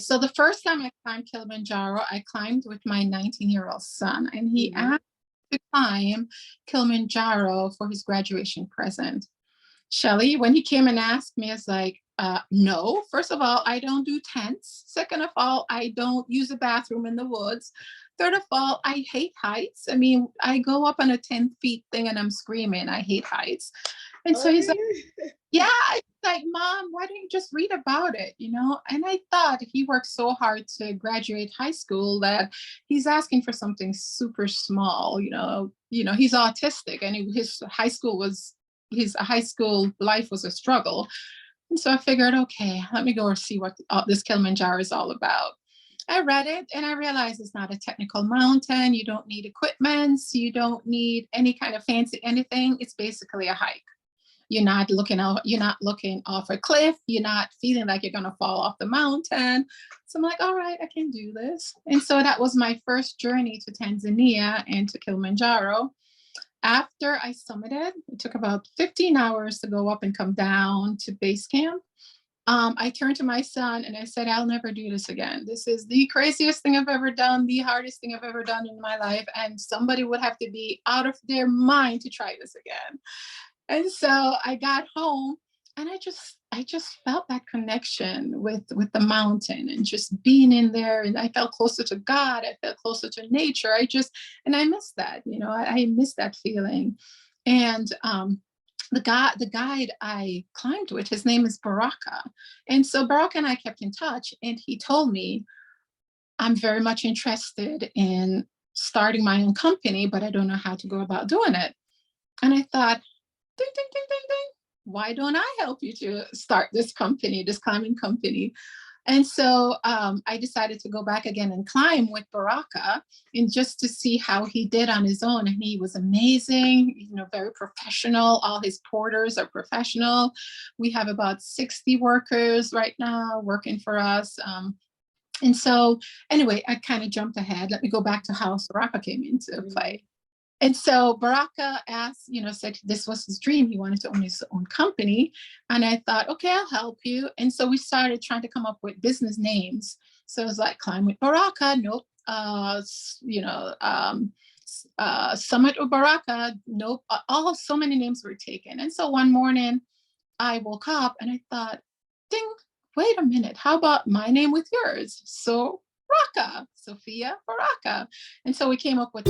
So the first time I climbed Kilimanjaro, I climbed with my 19-year-old son, and he Mhm. asked to climb Kilimanjaro for his graduation present. Shelly, when he came and asked me, I was like, no. First of all, I don't do tents. Second of all, I don't use a bathroom in the woods. Third of all, I hate heights. I mean, I go up on a 10 feet thing and I'm screaming, I hate heights. And Oh, so he's like, really? yeah, it's like, Mom, why don't you just read about it? And I thought he worked so hard to graduate high school that he's asking for something super small. He's autistic, and his high school life was a struggle. And so I figured, okay, let me go or see what this Kilimanjaro is all about. I read it and I realized it's not a technical mountain. You don't need equipment. You don't need any kind of fancy anything. It's basically a hike. You're not looking off a cliff. You're not feeling like you're going to fall off the mountain. So I'm like, all right, I can do this. And so that was my first journey to Tanzania and to Kilimanjaro. After I summited, it took about 15 hours to go up and come down to base camp. I turned to my son and I said, I'll never do this again. This is the craziest thing I've ever done, the hardest thing I've ever done in my life. And somebody would have to be out of their mind to try this again. And so I got home and I just felt that connection with the mountain and just being in there, and I felt closer to God. I felt closer to nature. I miss that, I miss that feeling. And the guide I climbed with, his name is Baraka. And so Baraka and I kept in touch, and he told me, I'm very much interested in starting my own company, but I don't know how to go about doing it. And I thought, ding, ding, ding, ding, ding. Why don't I help you to start this company, this climbing company? And so I decided to go back again and climb with Baraka, and just to see how he did on his own. And he was amazing, very professional. All his porters are professional. We have about 60 workers right now working for us. And so anyway, I kind of jumped ahead. Let me go back to how Soraka came into play. And so Baraka asked, said this was his dream. He wanted to own his own company. And I thought, okay, I'll help you. And so we started trying to come up with business names. So it was like Climb with Baraka, nope. Summit with Baraka, nope. So many names were taken. And so one morning I woke up and I thought, ding, wait a minute. How about my name with yours? So Sophia Baraka. And so we came up with